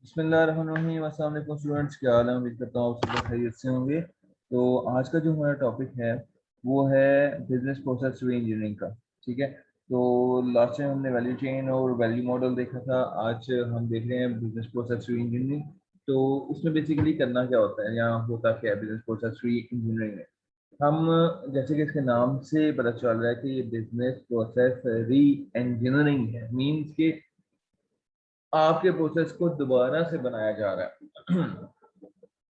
बिस्मिल्लाहिर्रहमानिर्रहीम। अस्सलाम वालेकुम स्टूडेंट्स, क्या हाल है? उम्मीद करता हूँ आप सब खैरियत से होंगे। तो आज का जो हमारा टॉपिक है वो है बिजनेस प्रोसेस री इंजीनियरिंग का। ठीक है, तो लास्ट टाइम हमने वैल्यू चेन और वैल्यू मॉडल देखा था। आज हम देख रहे हैं बिजनेस प्रोसेस री इंजीनियरिंग। तो उसमें बेसिकली करना क्या होता है या होता क्या है बिजनेस प्रोसेस री इंजीनियरिंग में? हम जैसे कि इसके नाम से पता चल रहा है कि ये बिजनेस प्रोसेस री इंजीनियरिंग है, मीन्स के आपके प्रोसेस को दोबारा से बनाया जा रहा है।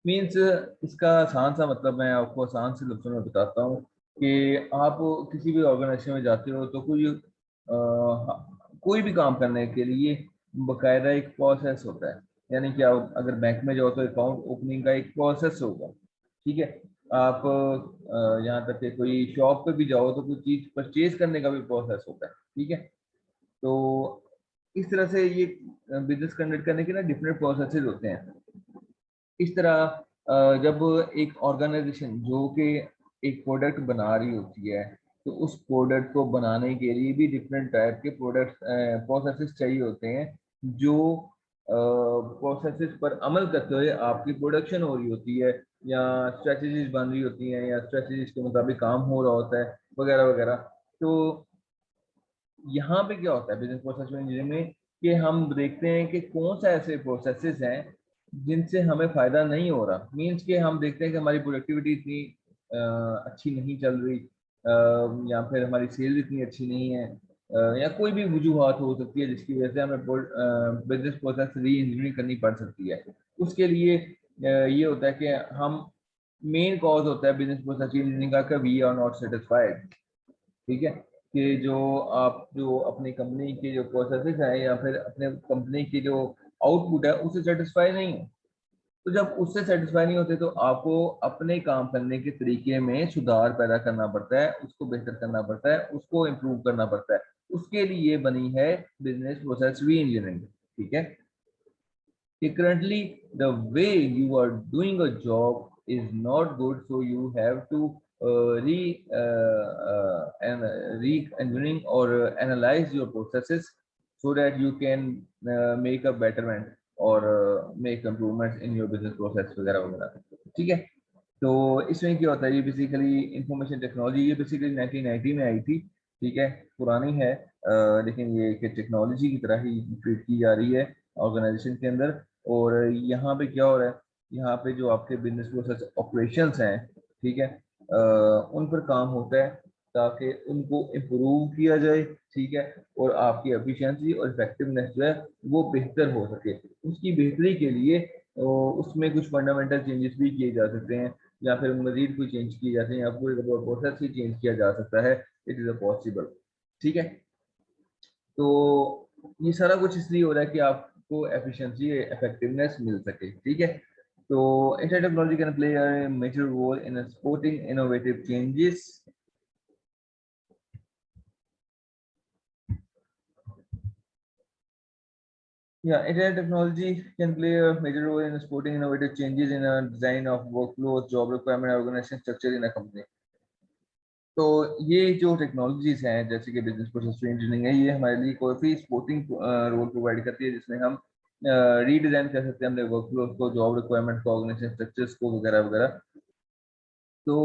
मीन्स इसका आसान सा मतलब मैं आपको आसान से लफ्ज़ों में बताता हूँ कि आप किसी भी ऑर्गेनाइजेशन में जाते हो तो कोई भी काम करने के लिए बकायदा एक प्रोसेस होता है। यानी कि आप अगर बैंक में जाओ तो अकाउंट ओपनिंग का एक प्रोसेस होगा। ठीक है, आप यहाँ तक कि कोई शॉप पे भी जाओ तो कोई चीज़ परचेज करने का भी प्रोसेस होता है। ठीक है, तो इस तरह से ये बिजनेस कंडक्ट करने के ना डिफरेंट प्रोसेसेस होते हैं। इस तरह जब एक ऑर्गेनाइजेशन जो कि एक प्रोडक्ट बना रही होती है तो उस प्रोडक्ट को बनाने के लिए भी डिफरेंट टाइप के प्रोडक्ट प्रोसेसेस चाहिए होते हैं। जो प्रोसेसेस पर अमल करते हुए आपकी प्रोडक्शन हो रही होती है या स्ट्रेटजीज बन रही होती हैं या स्ट्रेटजीज के मुताबिक काम हो रहा होता है वगैरह वगैरह। तो यहाँ पे क्या होता है बिजनेस प्रोसेस इंजीनियरिंग में कि हम देखते हैं कि कौन सा ऐसे प्रोसेसेस हैं जिनसे हमें फायदा नहीं हो रहा। मीन्स कि हम देखते हैं कि हमारी प्रोडक्टिविटी इतनी अच्छी नहीं चल रही, या फिर हमारी सेल इतनी अच्छी नहीं है, या कोई भी वजूहत हो सकती है जिसकी वजह से हमें बिजनेस प्रोसेस री इंजीनियरिंग करनी पड़ सकती है। उसके लिए ये होता है कि हम मेन कॉज होता है बिजनेस प्रोसेस इंजीनियरिंग का वी आर नॉट सेटिस्फाइड। ठीक है, कि जो अपनी कंपनी के जो प्रोसेसेस हैं या फिर अपने कंपनी की जो आउटपुट है उससे सेटिस्फाई नहीं हो। तो जब उससे सेटिस्फाई नहीं होते तो आपको अपने काम करने के तरीके में सुधार पैदा करना पड़ता है, उसको बेहतर करना पड़ता है, उसको इम्प्रूव करना पड़ता है। उसके लिए बनी है बिजनेस प्रोसेस री इंजीनियरिंग। ठीक है, कि currently the way you are doing a job is not good, so you have to and re-engineering or analyze your processes so that you can make a betterment or make improvements in your business process वगैरह वगैरह। ठीक है, तो इसमें क्या होता है, ये बेसिकली इंफॉर्मेशन टेक्नोलॉजी, ये बेसिकली 1990 में आई थी। ठीक है, पुरानी है, लेकिन ये एक टेक्नोलॉजी की तरह ही ट्रीट की जा रही है ऑर्गेनाइजेशन के अंदर। और यहाँ पे क्या हो रहा है, यहाँ पे जो आपके बिजनेस प्रोसेस ऑपरेशंस हैं, ठीक है, उन पर काम होता है ताकि उनको इम्प्रूव किया जाए। ठीक है, और आपकी एफिशिएंसी और इफेक्टिवनेस जो है वो बेहतर हो सके। उसकी बेहतरी के लिए उसमें कुछ फंडामेंटल चेंजेस भी किए जा सकते हैं या फिर मजीद कोई चेंज किए जाते हैं या पूरे का पूरा प्रोसेस ही चेंज किया जा सकता है। It is a possible. ठीक है, तो ये सारा कुछ इसलिए हो रहा है कि आपको एफिशिएंसी इफेक्टिवनेस मिल सके। ठीक है, तो inter technology can play a major role in supporting innovative changes. Yeah, internet technology can play a major role in supporting innovative changes in a design of workflows, job requirement, organization structure in a company. तो ये जो technologies हैं जैसे कि business process engineering है, ये हमारे लिए काफ़ी सपोर्टिंग रोल प्रोवाइड करती है जिसमें हम रीडिज़ाइन कर सकते हैं अपने वर्कफ्लोज को, जॉब रिक्वायरमेंट को, ऑर्गेनाइजेशन स्ट्रक्चर्स को वगैरह वगैरह। तो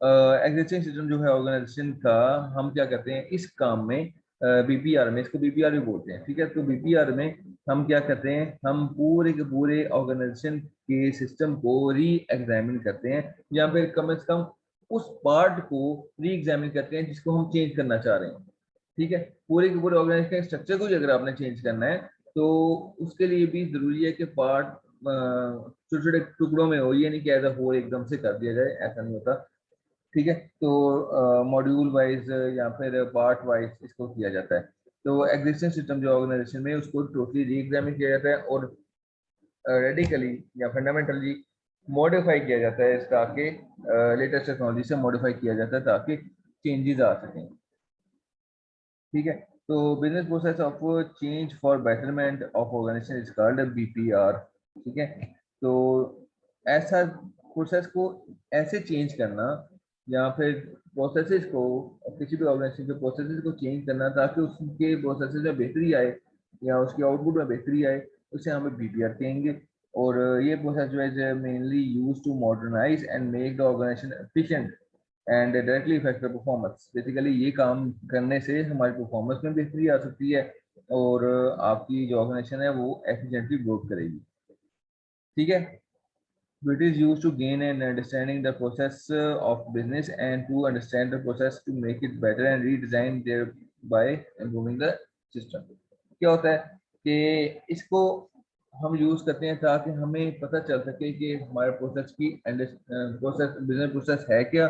एग्जिस्टिंग सिस्टम जो है ऑर्गेनाइजेशन का, हम क्या करते हैं इस काम में, बीपीआर में, इसको बीपीआर भी बोलते हैं। ठीक है, तो बीपीआर में हम क्या करते हैं, हम पूरे के पूरे ऑर्गेनाइजेशन के सिस्टम को री एग्जामिन करते हैं या फिर कम से कम उस पार्ट को री एग्जामिन करते हैं जिसको हम चेंज करना चाह रहे हैं। ठीक है, पूरे के पूरे ऑर्गेनाइजेशन के स्ट्रक्चर को अगर आपने चेंज करना है तो उसके लिए भी जरूरी है कि पार्ट छोटे छोटे टुकड़ों में हो, ये नहीं कि एज अ होल एकदम से कर दिया जाए, ऐसा नहीं होता। ठीक है, तो मॉड्यूल वाइज या फिर पार्ट वाइज इसको किया जाता है। तो एग्जिस्टिंग सिस्टम जो ऑर्गेनाइजेशन में उसको टोटली री एग्जामिन किया जाता है और रेडिकली या फंडामेंटली मॉडिफाई किया जाता है, इसका कि लेटेस्ट टेक्नोलॉजी से मॉडिफाई किया जाता है ताकि चेंजेस आ सकें। ठीक है, तो business process of change for betterment of organisation is called BPR. ठीक है, तो ऐसा प्रोसेस को ऐसे चेंज करना या फिर प्रोसेसेस को, किसी भी ऑर्गेनाइजेशन के प्रोसेसेस को चेंज करना ताकि उसके प्रोसेसेस में बेहतरी आए या उसके आउटपुट में बेहतरी आए, उसे हमें बीपीआर कहेंगे। और ये प्रोसेस जो है mainly use to modernise and make the organisation efficient and directly effect the performance. Basically ये काम करने से हमारी परफॉर्मेंस में बेहतरी आ सकती है और आपकी जो ऑर्गेनाइजेशन है वो एफिशिएंटली वर्क करेगी। ठीक है। It is used to gain an understanding the process of business and to understand the process to make it better and redesign thereby improving the system. क्या होता है कि इसको हम यूज करते हैं ताकि हमें पता चल सके कि हमारे प्रोसेस की प्रोसेस बिजनेस प्रोसेस है क्या,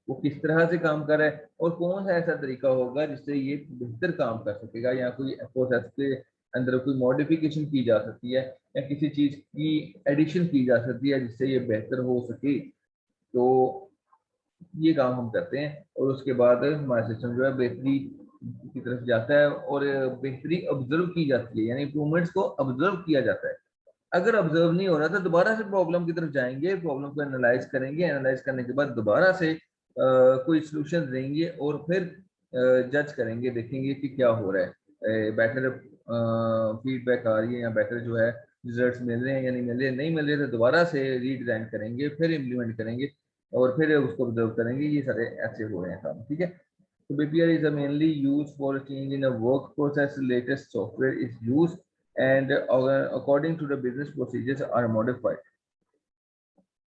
वो किस तरह से काम कर रहा है और कौन सा ऐसा तरीका होगा जिससे ये बेहतर काम कर सकेगा, या कोई प्रोसेस के अंदर कोई मॉडिफिकेशन की जा सकती है या किसी चीज की एडिशन की जा सकती है जिससे ये बेहतर हो सके। तो ये काम हम करते हैं और उसके बाद हमारा सिस्टम जो है बेहतरी की तरफ जाता है और बेहतरी ऑब्जर्व की जाती है, यानी इम्प्रूवमेंट्स को ऑब्जर्व किया जाता है। अगर ऑब्जर्व नहीं हो रहा तो दोबारा से प्रॉब्लम की तरफ जाएंगे, प्रॉब्लम को एनालाइज करेंगे, एनालाइज करने के बाद दोबारा से कोई सोल्यूशन देंगे और फिर जज करेंगे, देखेंगे कि क्या हो रहा है, बेटर फीडबैक आ रही है या बेटर जो है रिजल्ट्स मिल रहे हैं या नहीं मिल रहे तो दोबारा से रीडिजाइन करेंगे, फिर इम्प्लीमेंट करेंगे और फिर उसको ऑब्जर्व करेंगे। ये सारे ऐसे हो रहे हैं काम। ठीक है। So BPR is mainly used for a change in a work process. Latest software is used and according to the business procedures are modified.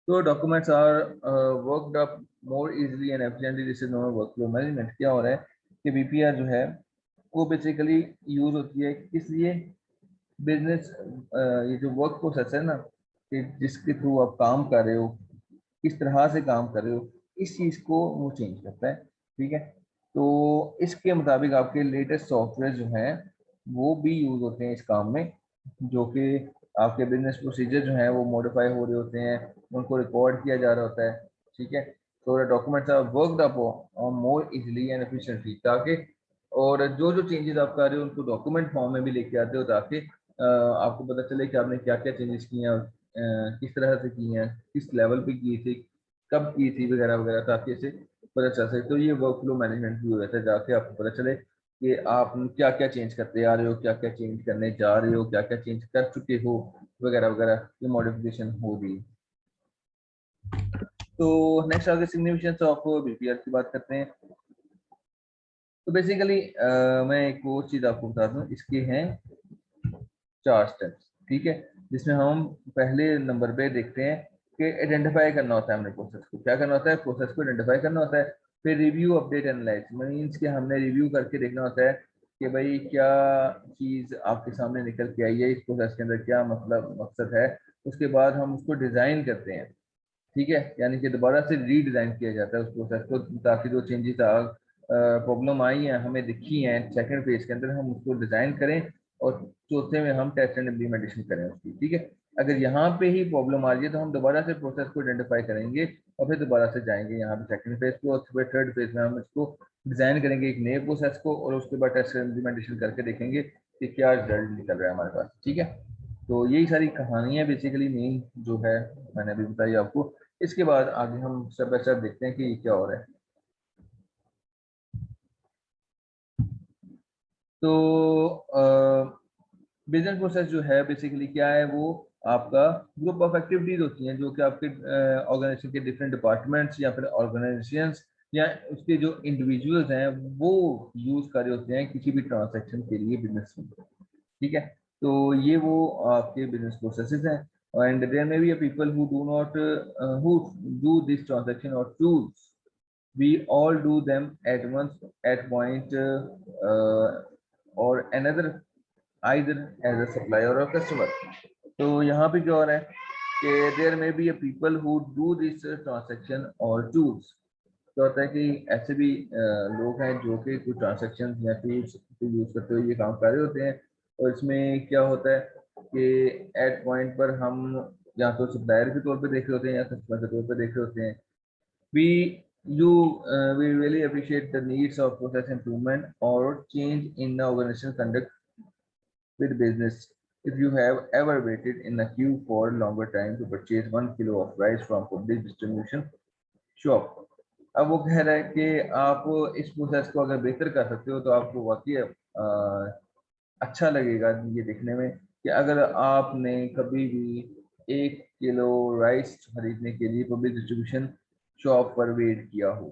So documents are worked up more easily and efficiently. This is known as workflow management. क्या हो रहा है कि BPR जो है वो basically use होती है किस लिए, बिजनेस ये जो वर्क प्रोसेस है ना कि जिसके थ्रू आप काम कर रहे हो, किस तरह से काम कर रहे हो, इस चीज को वो चेंज करता है। ठीक है। तो इसके मुताबिक आपके लेटेस्ट सॉफ्टवेयर जो हैं वो भी यूज होते हैं इस काम में, जो कि आपके बिजनेस प्रोसीजर जो हैं वो मॉडिफाई हो रहे होते हैं, उनको रिकॉर्ड किया जा रहा होता है। ठीक है। तो documents are worked up on more easily and efficiently, ताकि और जो जो चेंजेस आप कर रहे हो उनको डॉक्यूमेंट फॉर्म में भी लेके आते हो ताकि आपको पता चले कि आपने क्या क्या चेंजेस किए हैं, किस तरह से किए हैं, किस लेवल पे किए थे, कब की थी वगैरह वगैरह, ताकि इसे पता चल सके। तो ये वर्क फ्लो मैनेजमेंट भी हो जाता है, जाके आपको पता चले कि आप क्या क्या चेंज करते आ रहे हो, क्या क्या चेंज करने जा रहे हो, क्या क्या चेंज कर चुके हो वगैरह वगैरह, ये मॉडिफिकेशन हो रही है। तो नेक्स्ट आगे सिग्निफिकेंस ऑफ बीपीआर की बात करते हैं। तो बेसिकली मैं एक और चीज आपको बता दूं, इसके हैं 4 स्टेप्स। ठीक है। जिसमें हम पहले नंबर पे देखते हैं कि आइडेंटिफाई करना होता है हमने प्रोसेस को, क्या करना होता है, प्रोसेस को आइडेंटिफाई करना होता है। फिर रिव्यू अपडेट एनालाइज मीन्स कि हमने रिव्यू करके देखना होता है कि भाई क्या चीज आपके सामने निकल के आई है, इस प्रोसेस के अंदर क्या मतलब मकसद है। उसके बाद हम उसको डिजाइन करते हैं। ठीक है। यानी कि दोबारा से रीडिजाइन किया जाता है उस प्रोसेस को, ताकि जो चेंजेस प्रॉब्लम आई हैं हमें दिखी हैं सेकंड फेज के अंदर, हम उसको डिजाइन करें और चौथे में हम टेस्ट एंड इम्प्लीमेंटेशन करें उसकी। ठीक है। अगर यहाँ पे ही प्रॉब्लम आ रही है तो हम दोबारा से प्रोसेस को आइडेंटिफाई करेंगे और फिर दोबारा से जाएंगे यहाँ पे सेकंड फेज को, और फिर थर्ड फेज में हम इसको डिजाइन करेंगे एक नए प्रोसेस को, और उसके बाद टेस्ट एंड इम्प्लीमेंटेशन करके देखेंगे कि क्या रिजल्ट निकल रहा है हमारे पास। ठीक है। तो यही सारी कहानियां बेसिकली मेन जो है मैंने अभी बताई आपको। इसके बाद आगे हम स्टेप बाय स्टेप देखते हैं कि ये क्या हो रहा है। तो बिजनेस प्रोसेस जो है बेसिकली क्या है, वो आपका ग्रुप ऑफ एक्टिविटीज होती हैं जो कि आपके ऑर्गेनाइजेशन के डिफरेंट डिपार्टमेंट्स या फिर ऑर्गेनाइजेशंस या उसके जो इंडिविजुअल्स हैं वो यूज कर रहे होते हैं किसी भी ट्रांजैक्शन के लिए बिजनेस में। ठीक है। तो ये वो आपके बिजनेस प्रोसेसेस हैं। And there may be a people who do not who do this transaction और tools, we all do them at once at point or another, either as a supplier or a customer। तो यहाँ पे क्या हो रहा है कि there may be a people who do this transaction or tools। क्या होता है कि ऐसे भी लोग हैं जो कि कुछ ट्रांजेक्शन या टूल्स को यूज करते हुए ये काम कर रहे होते हैं। और इसमें क्या होता है कि एट पॉइंट पर हम या तो सप्लायर के तौर पे देख रहे होते हैं या कस्टमर के तौर पे देख रहे होते हैं। we we really appreciate the needs of process improvement or change in the organization conduct with business. If you have ever waited in a queue for a longer time to purchase 1 kilo of rice from public distribution shop, अब वो कह रहा है कि आप इस process को अगर बेहतर कर सकते हो तो आपको वाकई अच्छा लगेगा ये देखने में कि अगर आपने कभी भी 1 किलो राइस खरीदने के लिए पब्लिक डिस्ट्रीब्यूशन शॉप पर वेट किया हो,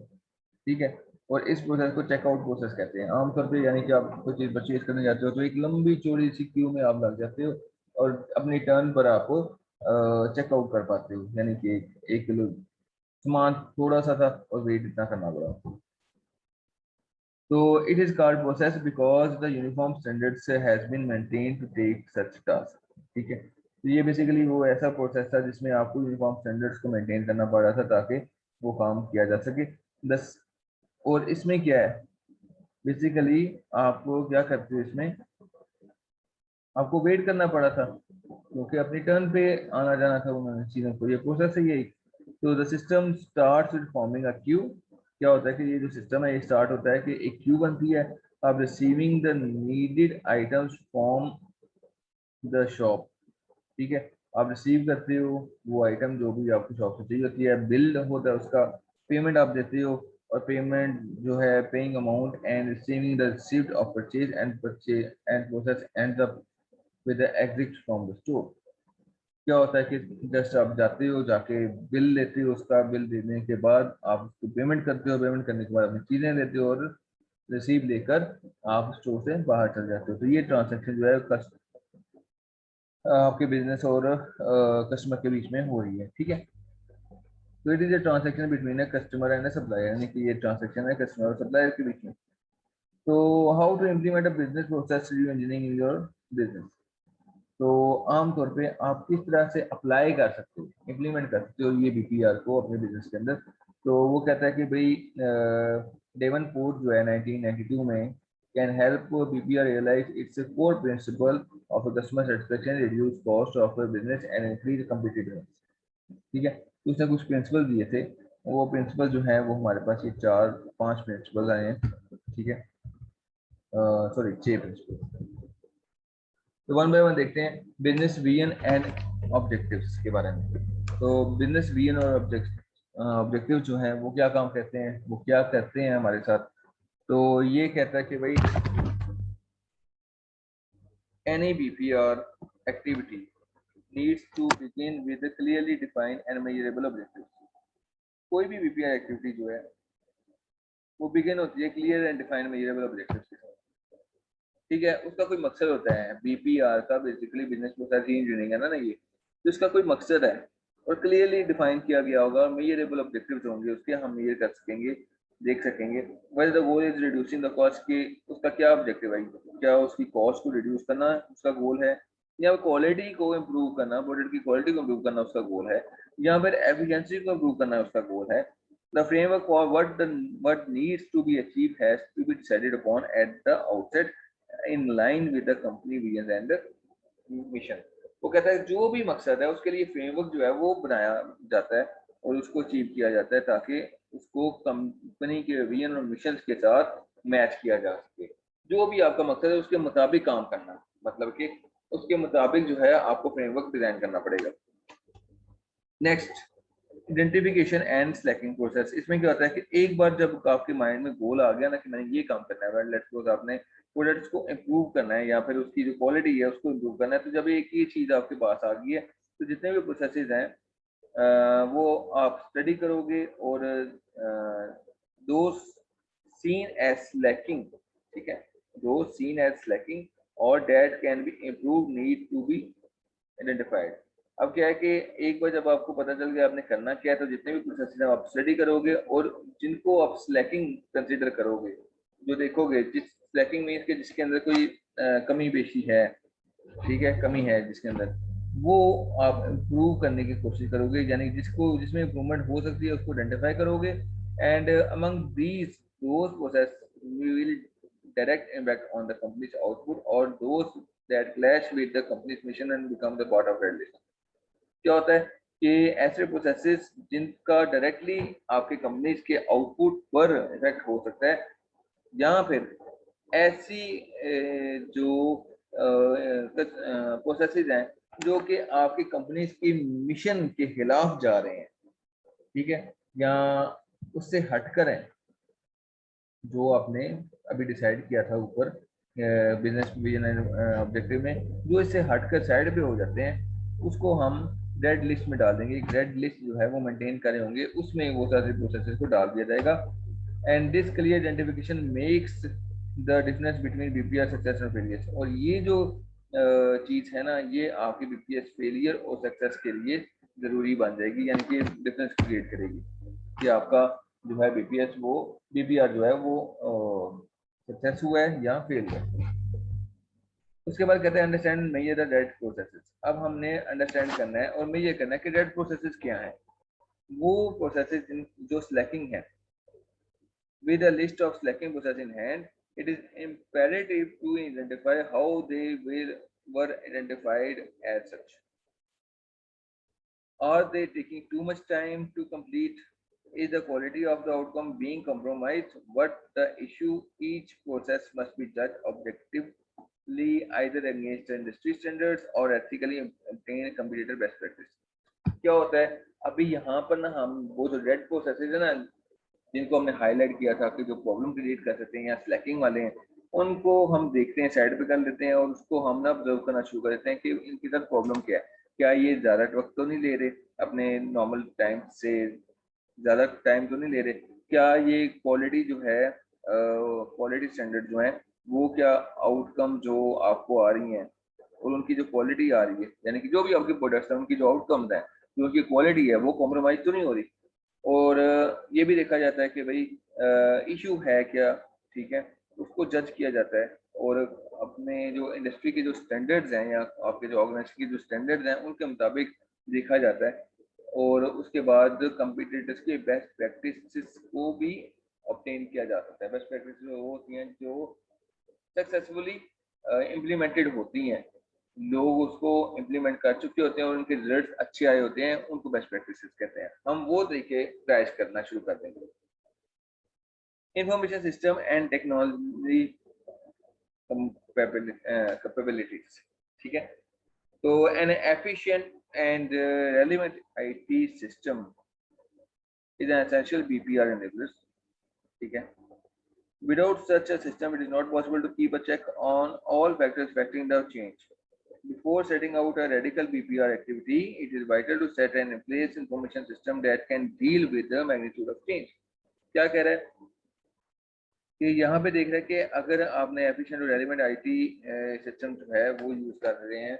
ठीक है, और इस प्रोसेस को चेकआउट प्रोसेस कहते हैं आमतौर पे, यानी कि आप कोई चीज़ परचेज करने जाते हो तो एक लंबी चौड़ी सी क्यू में आप लग जाते हो और अपनी टर्न पर आप चेकआउट कर पाते हो, यानी कि 1 किलो सामान थोड़ा सा था और वेट इतना करना पड़ा। तो it is called process because the uniform standards has been maintained to take such task, ठीक है। तो ये बेसिकली वो ऐसा प्रोसेस था जिसमें आपको यूनिफॉर्म स्टैंडर्ड्स को मेंटेन करना पड़ रहा था ताकि वो काम किया जा सके। बस, और इसमें क्या है, बेसिकली आपको क्या करते हो, इसमें आपको वेट करना पड़ा था क्योंकि अपनी टर्न पे आना जाना था उन्होंने चीज़ों को, ये प्रोसेस है यही। तो the system starts with forming a Q. क्या होता है कि ये जो सिस्टम है ये स्टार्ट होता है कि एक क्यू बनती है, आप receiving the needed items from the shop, ठीक है। आप रिसीव करते हो वो आइटम जो भी आपको शॉप से चाहिए होती है, बिल होता है उसका, पेमेंट आप देते हो, और पेमेंट जो है paying amount and receiving the receipt of purchase and process and up with the exit from the store. क्या होता है कि जस्ट आप जाते हो, जाके बिल लेते हो, उसका बिल देने के बाद आप उसको पेमेंट करते हो, पेमेंट करने के बाद अपनी चीज़ें लेते हो और रिसीव लेकर आप स्टोर से बाहर चल जाते हो। तो ये ट्रांजैक्शन जो है आपके बिजनेस और कस्टमर के बीच में हो रही है, ठीक है। तो it is a transaction between a customer and a supplier, यानी कि ये ट्रांजैक्शन है कस्टमर और सप्लायर के बीच में। तो how to implement a business process review engineering in your business. तो आमतौर पे आप किस तरह से अप्लाई कर सकते हो, इम्प्लीमेंट कर सकते हो ये बीपीआर को अपने बिजनेस के अंदर। तो वो कहता है कि भाई डेवनपोर्ट जो है 1992 में can help BPR realise its core principle of customer satisfaction, reduce cost of business and increase competitiveness, ठीक है। तो उसने कुछ प्रिंसिपल दिए थे, वो प्रिंसिपल जो है वो हमारे पास ये 4-5 प्रिंसिपल आए हैं, ठीक है, सॉरी 6 प्रिंसिपल। तो वन बाय वन देखते हैं बिजनेस विजन एंड ऑब्जेक्टिव्स के बारे में। तो बिजनेस विजन और ऑब्जेक्टिव जो है वो क्या काम करते हैं, वो क्या करते हैं हमारे साथ। तो ये कहता है कि भाई any BPR activity needs to begin with clearly defined and measurable objective. कोई भी बीपीआर एक्टिविटी जो है वो बिगिन होती है clear and defined measurable objective के साथ, ठीक है। उसका कोई मकसद होता है बीपीआर का, बेसिकली बिजनेस प्रोसेस इंजीनियरिंग है ना ये, तो इसका कोई मकसद है और क्लियरली डिफाइन किया गया होगा और मेजरेबल ऑब्जेक्टिव्स होंगे उसके, हम मेजर कर सकेंगे, देख सकेंगे। Whether the goal is reducing the cost, की उसका क्या ऑब्जेक्टिव है, क्या उसकी कॉस्ट को रिड्यूस करना उसका गोल है, या क्वालिटी को इम्प्रूव करना, प्रोडक्ट की क्वालिटी को इम्प्रूव करना उसका गोल है, या फिर एफिशिएंसी को इम्प्रूव करना उसका गोल है। The framework for what needs to be achieved has to be decided upon at the outset in line with the company vision and mission। वो कहता है जो भी मकसद है उसके लिए फ्रेमवर्क जो है वो बनाया जाता है और उसको अचीव किया जाता है ताकि उसको कंपनी के विजन और मिशन के साथ मैच किया जा सके। जो भी आपका मकसद है उसके मुताबिक काम करना, मतलब कि उसके मुताबिक जो है आपको फ्रेमवर्क डिजाइन करना पड़ेगा। Next, identification and selecting process. इसमें क्या होता है कि एक बार जब आपके माइंड में गोल आ गया ना कि मैंने ये काम करना है, लेट्स सपोज आपने प्रोडक्ट्स को इम्प्रूव करना है या फिर उसकी जो क्वालिटी है उसको इम्प्रूव करना है, तो जब एक ये चीज़ आपके पास आ गई है तो जितने भी प्रोसेसेस हैं वो आप स्टडी करोगे और दो सीन एज लैकिंग, ठीक है, दो सीन एज लैकिंग और that can be improve need to be identified. अब क्या है कि एक बार जब आपको पता चल गया आपने करना क्या है तो जितने भी प्रोसेस हैं आप स्टडी करोगे और जिनको आप स्लैकिंग कंसीडर करोगे, जो देखोगे जिस स्लैकिंग मीन्स के जिसके अंदर कोई कमी पेशी है, ठीक है, कमी है जिसके अंदर, वो आप इम्प्रूव करने की कोशिश करोगे, यानी जिसमें इम्प्रूवमेंट हो सकती है उसको आइडेंटिफाई करोगे and among these those process we will direct impact on the company's output or those that clash with the company's mission and become the part of red list। क्या होता है कि ऐसे प्रोसेसेस जिनका डायरेक्टली आपके companies के output पर effect हो सकता है, या फिर ऐसी जो प्रोसेसेस हैं जो कि आपकी कंपनीज की मिशन के खिलाफ जा रहे हैं, ठीक है, या उससे हटकर हैं जो आपने अभी डिसाइड किया था ऊपर, बिजनेस विजन एंड ऑब्जेक्टिव में, जो इससे हटकर साइड पे हो जाते हैं उसको हम रेड लिस्ट में डाल देंगे। एक रेड लिस्ट जो है वो मेंटेन करे होंगे, उसमें वो सारे प्रोसेसेस को डाल दिया जाएगा। And this clear identification makes the difference between BPR success और फेलियर। और ये जो चीज है ना, ये आपकी बीपीएस फेलियर और सक्सेस के लिए जरूरी बन जाएगी, यानी कि डिफरेंस क्रिएट करेगी कि आपका जो है बीपीएस वो बीपीआर जो है वो सक्सेस हुआ है या फेल हुआ है। उसके बाद कहते हैं understand measure the red processes. अब हमने अंडरस्टैंड करना है और मेजर करना है कि रेड प्रोसेसेस क्या है। वो प्रोसेसेस जो स्लैकिंग है, with a list of slacking process in hand, it is imperative to identify how they were identified as such. Are they taking too much time to complete? Is the quality of the outcome being compromised? What the issue? Each process must be judged objectively, either against industry standards or ethically obtained competitor best practice. क्या होता है अभी यहाँ पर ना, हम वो जो रेड प्रोसेसेस है ना जिनको हमने हाईलाइट किया था कि जो प्रॉब्लम क्रिएट कर सकते हैं या स्लैकिंग वाले हैं, उनको हम देखते हैं, साइड पे कर लेते हैं और उसको हम ना ऑब्जर्व करना शुरू कर देते हैं कि इनकी तरफ प्रॉब्लम क्या है। क्या ये ज़्यादा वक्त तो नहीं ले रहे, अपने नॉर्मल टाइम से ज़्यादा टाइम तो नहीं ले रहे? क्या ये क्वालिटी जो है, क्वालिटी स्टैंडर्ड जो है वो, क्या आउटकम जो आपको आ रही हैं और उनकी जो क्वालिटी आ रही है, यानी कि जो भी आपके प्रोडक्ट्स हैं उनकी जो आउटकम्स हैं, जो उनकी क्वालिटी है वो कॉम्प्रोमाइज़ तो नहीं हो रही? और ये भी देखा जाता है कि भाई इशू है क्या, ठीक है, उसको जज किया जाता है और अपने जो इंडस्ट्री के जो स्टैंडर्ड्स हैं या आपके जो ऑर्गेनाइजेशन के जो स्टैंडर्ड्स हैं उनके मुताबिक देखा जाता है। और उसके बाद कंपटीटर्स के बेस्ट प्रैक्टिसेस को भी ऑब्टेन किया जा सकता है। बेस्ट प्रैक्टिसेस वो होती हैं जो सक्सेसफुली इम्प्लीमेंटेड होती हैं, लोग उसको इम्प्लीमेंट कर चुके होते हैं और उनके रिजल्ट अच्छे आए होते हैं, उनको बेस्ट प्रैक्टिसेस कहते हैं। हम वो देखे ट्राई करना शुरू कर देंगे। Information system and technology capabilities, ठीक है। तो N efficient and relevant IT system is an essential BPR enablers, ठीक है। Without such a system, it is not possible to keep a check on all factors affecting the change. Before setting out a radical BPR activity, it is vital to set an in place information system that can deal with the magnitude of change. क्या कह रहा है कि यहाँ पे देख रहे हैं कि अगर आपने एफिशिएंट और रेलेवेंट आईटी सिस्टम जो है वो यूज कर रहे हैं,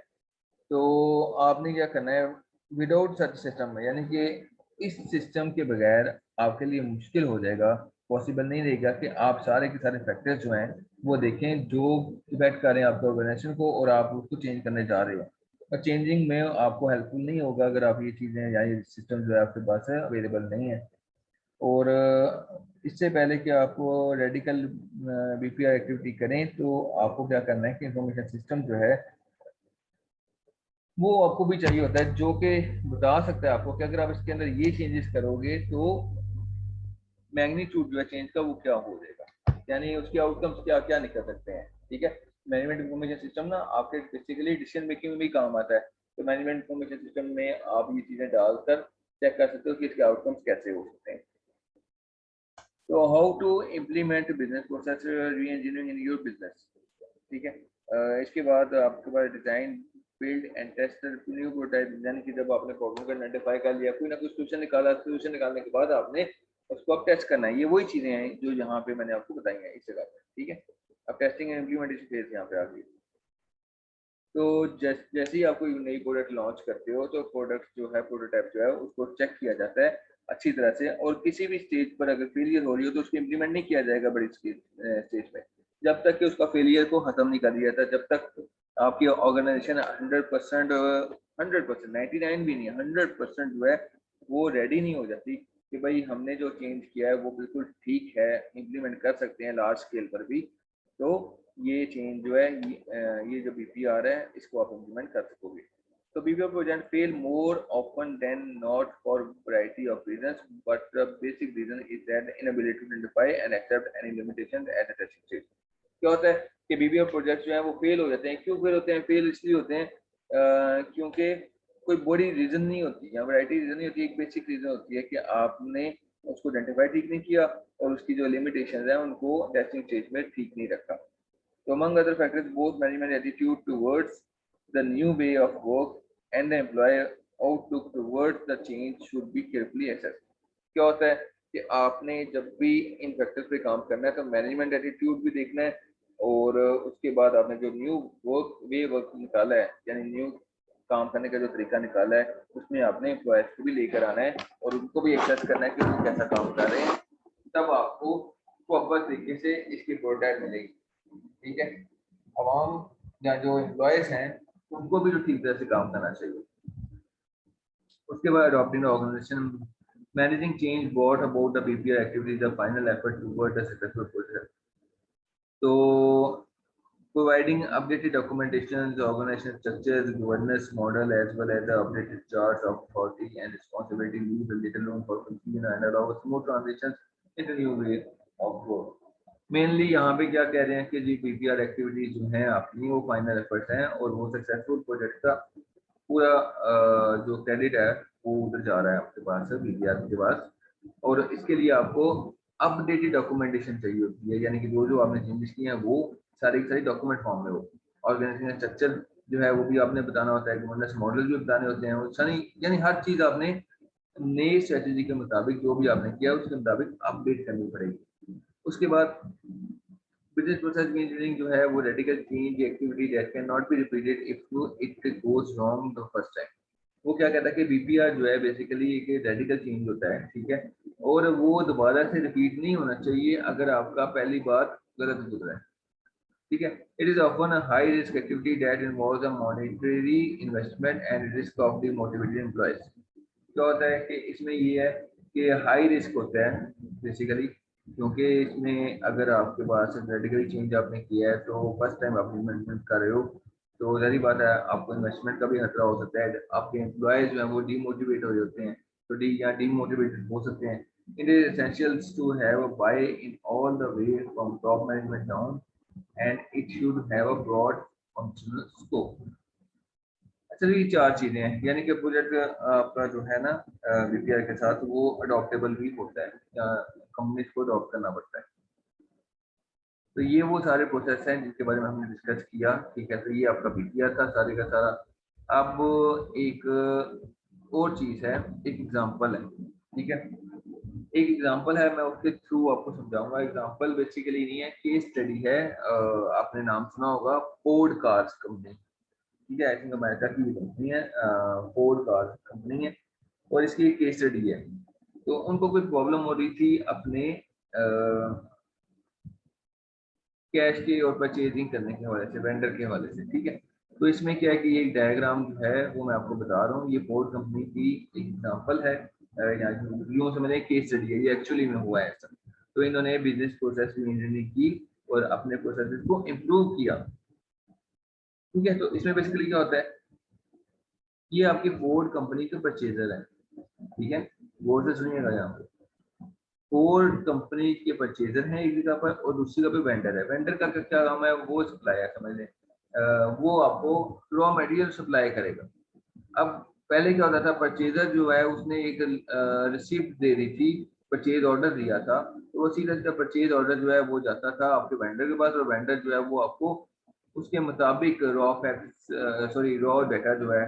तो आपने क्या करना है विदाउट सच सिस्टम में, यानी कि इस सिस्टम के बगैर आपके लिए मुश्किल हो जाएगा, पॉसिबल नहीं रहेगा कि आप सारे के सारे फैक्टर्स जो हैं वो देखें जो इफेक्ट कर रहे हैं आपके ऑर्गेनाइजेशन को और आप उसको चेंज करने जा रहे हो। और चेंजिंग में आपको हेल्पफुल नहीं होगा अगर आप ये चीज़ें या ये सिस्टम जो है आपके पास है अवेलेबल नहीं है। और इससे पहले कि आपको रेडिकल बीपीआर एक्टिविटी करें तो आपको क्या करना है कि इंफॉर्मेशन सिस्टम जो है वो आपको भी चाहिए होता है, जो कि बता सकता है आपको कि अगर आप इसके अंदर ये चेंजेस करोगे तो मैग्नीट्यूड जो है चेंज का वो क्या हो जाएगा, यानी उसके आउटकम्स क्या क्या निकल सकते हैं, ठीक है। मैनेजमेंट इंफॉर्मेशन सिस्टम ना आपके बेसिकली डिसीजन मेकिंग में भी काम आता है। तो मैनेजमेंट इंफॉर्मेशन सिस्टम में आप ये चीज़ें डालकर चेक कर सकते हो कि इसके आउटकम्स कैसे हो सकते हैं। तो how to implement business process reengineering in your business, ठीक है। इसके बाद आपके पास design build and test new prototype, यानी कि जब आपने प्रॉब्लम को आइडेंटिफाई कर लिया, कोई ना कोई सोल्यूशन निकाला, सोल्यूशन निकालने के बाद आपने उसको अब टेस्ट करना है। ये वही चीजें हैं जो यहाँ पे मैंने आपको बताई हैं इस जगह पे, ठीक है। अब टेस्टिंग एंड इम्प्लीमेंटेशन फेज यहाँ पे आ गई। तो जैसे ही आप कोई नई प्रोडक्ट लॉन्च करते हो तो प्रोडक्ट जो है, प्रोटोटाइप जो है उसको चेक किया जाता है अच्छी तरह से, और किसी भी स्टेज पर अगर फेलियर हो रही हो तो उसको इम्प्लीमेंट नहीं किया जाएगा बड़ी स्टेज में, जब तक कि उसका फेलियर को खत्म नहीं कर दिया जाता, जब तक आपकी ऑर्गेनाइजेशन 100%, 100%, 99 भी नहीं, 100% जो है वो रेडी नहीं हो जाती कि भाई हमने जो चेंज किया है वो बिल्कुल ठीक है, इम्प्लीमेंट कर सकते हैं लार्ज स्केल पर भी। तो ये चेंज जो है ये जो बीपीआर है इसको आप इम्प्लीमेंट कर सकोगे। तो BPO project fail more often than not for variety of reasons, but the basic reason is that inability to identify and accept any limitations at the testing stage. क्या होता है कि BPO प्रोजेक्ट जो है वो फेल हो जाते हैं। क्यों फेल होते हैं? फेल इसलिए होते हैं क्योंकि कोई बड़ी रीजन नहीं होती या वैरायटी रीजन नहीं होती, एक बेसिक रीजन होती है कि आपने उसको आइडेंटिफाई ठीक नहीं किया और उसकी जो लिमिटेशंस हैं उनको टेस्टिंग स्टेज में ठीक नहीं रखा। So among other factors, both management attitude towards the new way of work and the employer outlook towards the change should be carefully assessed. क्या होता है कि आपने जब भी इन फैक्टर्स पे काम करना है तो मैनेजमेंट एटीट्यूड भी देखना है, और उसके बाद आपने जो न्यू वर्क निकाला है, यानी न्यू काम करने का जो तरीका निकाला है, उसमें आपने एम्प्लॉयज को भी लेकर आना है और उनको भी एक्सेस करना है कि वो कैसा काम कर रहे हैं, तब आपको प्रॉपर तरीके से इसकी प्रोडक्ट मिलेगी। ठीक है, आवाम या जो एम्प्लॉयज हैं उनको भी तो ठीक तरह से काम करना चाहिए। उसके बाद adopting organisation managing change bought about the BPR activities the final effort toward the successful project. तो providing updated documentations, organizational structures, governance model, as well as the updated charts of authority and responsibility, leave a little room for confusion and allow smooth transitions into new way of work. Mainly यहाँ पे क्या कह रहे हैं कि जी PPR activities जो हैं आपकी वो फाइनल एफर्ट्स हैं और वो सक्सेसफुल प्रोजेक्ट का पूरा जो क्रेडिट है वो उधर जा रहा है आपके पास पीपीआर के पास। और इसके लिए आपको अपडेटेड डॉक्यूमेंटेशन चाहिए होती है, यानी कि जो आपने चेंजेस किए हैं वो सारी की सारी डॉक्यूमेंट फॉर्म में हो। ऑर्गेनाइजेशन स्ट्रक्चर जो है वो भी आपने बताना होता है, गवर्नेंस मॉडल भी बताने होते हैं, वो यानी हर चीज आपने नई स्ट्रेटेजी के मुताबिक जो भी आपने किया उसके मुताबिक अपडेट करनी पड़ेगी। उसके बाद बिजनेस प्रोसेस इंजीनियरिंग जो है वो radical change activity that can not be repeated if it goes wrong the first time. वो क्या कहता है कि बीपीआर जो है बेसिकली एक रेडिकल चेंज होता है, ठीक है, और वो दोबारा से रिपीट नहीं होना चाहिए अगर आपका पहली बार गलत गुजरा है। ठीक है, it is often a high risk activity that involves a monetary investment and risk of the motivated employees. क्या होता है कि इसमें ये है कि हाई रिस्क होता है बेसिकली, क्योंकि इसमें अगर आपके पास रेडिकल चेंज आपने किया है तो फर्स्ट टाइम आप इन्वेस्टमेंट कर रहे हो, तो जहरी बात है आपको इन्वेस्टमेंट का भी खतरा हो सकता है, आपके एम्प्लॉयज जो हैं वो डीमोटिवेट हो रहे होते हैं, तो डीमोटिवेटेड हो सकते हैं। It is essentials to have a buy in all the way from top management down and it should have a broad functional scope. अच्छा, ये चार चीजें हैं, यानी कि प्रोजेक्ट आपका जो है ना बीपीआर के साथ वो अडॉप्टेबल भी होता है या कंपनीज को अडॉप्ट करना पड़ता है। तो ये वो सारे प्रोसेस हैं जिसके बारे में हमने डिस्कस किया। ठीक है, तो ये आपका बीपीआर था सारे का सारा। अब एक और चीज है, एक एग्जांपल है। ठीक है, एक एग्जांपल है, मैं उसके थ्रू आपको समझाऊंगा। एग्जांपल बेसिकली नहीं है, केस स्टडी है। आपने नाम सुना होगा फोर्ड कार्स कंपनी। ठीक है, आई थिंक अमेरिका की कंपनी है, फोर्ड कार्स कंपनी है, और इसकी एक केस स्टडी है। तो उनको कोई प्रॉब्लम हो रही थी अपने कैश के और परचेजिंग करने के हवाले से, वेंडर के हवाले से। ठीक है, तो इसमें क्या है कि ये एक डायग्राम जो है वो मैं आपको बता रहा हूँ, ये फोर्ड कंपनी की एग्जांपल है, यहाँ की से मैंने केस स्टडी है, ये एक्चुअली में हुआ है ऐसा। तो इन्होंने बिजनेस प्रोसेस इंजीनियरिंग की और अपने प्रोसेस को इम्प्रूव किया। ठीक है, तो इसमें बेसिकली क्या होता है, ये आपकी फोर्ड कंपनी के परचेजर है। ठीक है, गौर से सुनिएगा, यहाँ पे फोर्ड कंपनी के परचेजर हैं एक जगह पर और दूसरी जगह पे वेंडर है। वेंडर का क्या काम है, वो सप्लायर समझ लें, वो आपको रॉ मटेरियल सप्लाई करेगा। अब पहले क्या होता था, परचेजर जो है उसने एक रिसिप्ट दे दी थी, परचेज ऑर्डर दिया था, तो वो सीधा सीधा परचेज ऑर्डर जो है वो जाता था आपके वेंडर के पास, और वेंडर जो है वो आपको उसके मुताबिक रॉ डाटा जो है,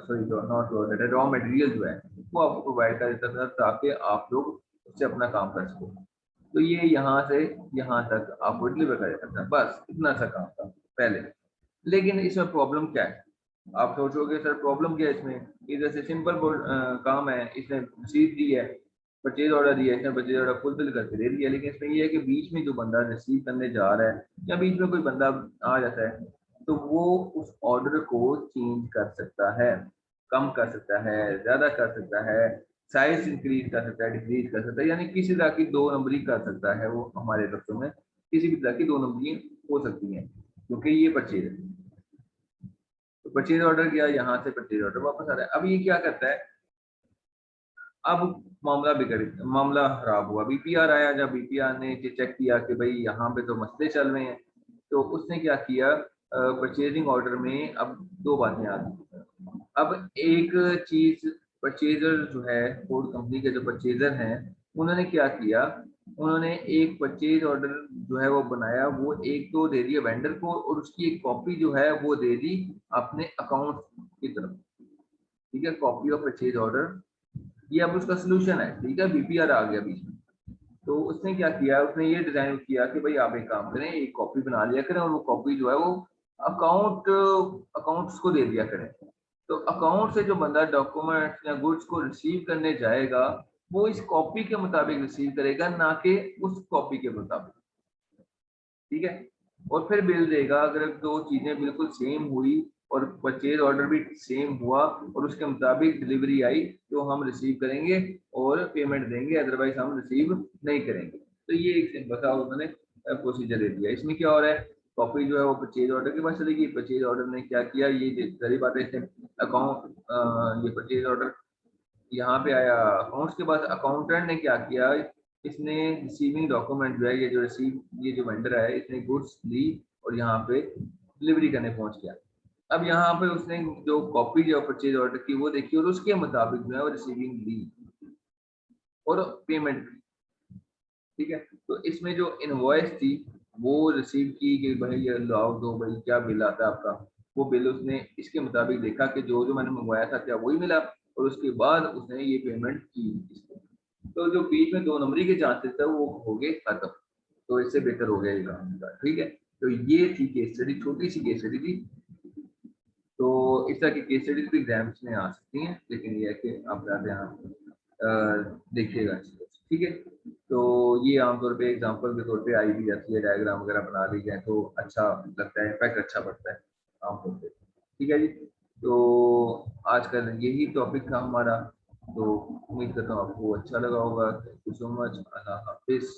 sorry not raw data, raw material जो है वो आपको प्रोवाइड कर देता था ताकि आप लोग उससे अपना काम कर सको। तो ये यहाँ से यहाँ तक आपको डिलीवर कर देता था, बस इतना सा काम था पहले। लेकिन इसमें प्रॉब्लम क्या है, आप सोचोगे सर प्रॉब्लम क्या है इसमें, ये जैसे सिंपल काम है, इसने रसीद दी है, परचेज ऑर्डर दिया है, इसने परचेज ऑर्डर फुलफिल करके दे दिया, लेकिन इसमें ये है कि बीच में जो बंदा रिसीव करने जा रहा है या बीच में कोई बंदा आ जाता है, तो वो उस ऑर्डर को चेंज कर सकता है, कम कर सकता है, ज्यादा कर सकता है, साइज इंक्रीज कर सकता है, डिक्रीज कर सकता है, यानी किसी तरह की दो नंबरी कर सकता है। वो हमारे लफ्जों में किसी भी तरह की दो नंबरी हो सकती है, क्योंकि ये परचेज है। तो परचेज ऑर्डर किया, यहाँ से परचेज ऑर्डर वापस आ रहा है। अब ये क्या करता है, अब मामला खराब हुआ, बीपीआर आया, जब बीपीआर ने चेक किया कि भाई यहाँ पे तो मसले चल रहे हैं, तो उसने क्या किया, परचेजिंग ऑर्डर में अब दो बातें आ गई। अब एक चीज, परचेजर जो है फोर्ड कंपनी के जो परचेजर हैं उन्होंने क्या किया उन्होंने एक परचेज ऑर्डर जो है वो बनाया, वो एक तो दे दिया वेंडर को और उसकी एक कॉपी जो है वो दे दी अपने अकाउंट की तरफ। ठीक है, कॉपी ऑफ परचेज ऑर्डर, ये अब उसका सोल्यूशन है। ठीक है, बीपीआर आ गया बीच में। तो उसने क्या किया, उसने ये डिजाइन किया कि भाई आप एक काम करें, एक कॉपी बना लिया करें और वो कॉपी जो है वो अकाउंट्स को दे दिया करें। तो अकाउंट से जो बंदा डॉक्यूमेंट्स या गुड्स को रिसीव करने जाएगा, वो इस कॉपी के मुताबिक रिसीव करेगा, ना कि उस कॉपी के मुताबिक। ठीक है, और फिर बिल देगा अगर दो चीजें बिल्कुल सेम हुई और परचेज ऑर्डर भी सेम हुआ और उसके मुताबिक डिलीवरी आई, तो हम रिसीव करेंगे और पेमेंट देंगे, अदरवाइज हम रिसीव नहीं करेंगे। तो ये एक सिंपल सा उन्होंने प्रोसीजर दे दिया। इसमें क्या हो रहा है, कॉपी जो है वो परचेज ऑर्डर के पास चलेगी, परचेज ऑर्डर ने क्या किया, ये सारी बातें इसने अकाउंट, ये परचेज ऑर्डर यहाँ पे आया अकाउंट्स के पास, अकाउंटेंट ने क्या किया, इसने रिसीविंग डॉक्यूमेंट जो है, ये जो वेंडर है इसने गुड्स ली और यहाँ पे डिलीवरी करने पहुंच गया। अब यहाँ पे उसने जो कॉपी जो परचेज ऑर्डर की वो देखी और उसके मुताबिक जो है वो रिसीविंग ली और पेमेंट। ठीक है, तो इसमें जो इनवॉइस थी वो रिसीव की कि भाई ये लाओ दो भाई क्या बिल आता है आपका, वो बिल उसने इसके मुताबिक देखा कि जो जो मैंने मंगवाया था क्या वही मिला, और उसके बाद उसने ये पेमेंट की इसको। तो जो बीच में दो नंबरी के चांसेस थे वो हो गए खत्म। तो इससे बेहतर हो गया ये काम का। ठीक है, तो ये थी केस स्टडी, छोटी सी केस स्टडी थी। तो इस तरह की केस स्टडीज भी एग्जाम्स में आ सकती हैं, लेकिन ये है कि आप ज़्यादा यहाँ देखिएगा। ठीक है, तो ये आमतौर पे एग्जांपल के तौर पे आई भी जाती है, डायग्राम वगैरह बना ली जाए तो अच्छा लगता है, इफेक्ट अच्छा पड़ता है आमतौर पे। ठीक है जी, तो आज का यही टॉपिक था हमारा। तो उम्मीद करता हूँ आपको अच्छा लगा होगा। थैंक यू सो मच, अल्लाह हाफिज़।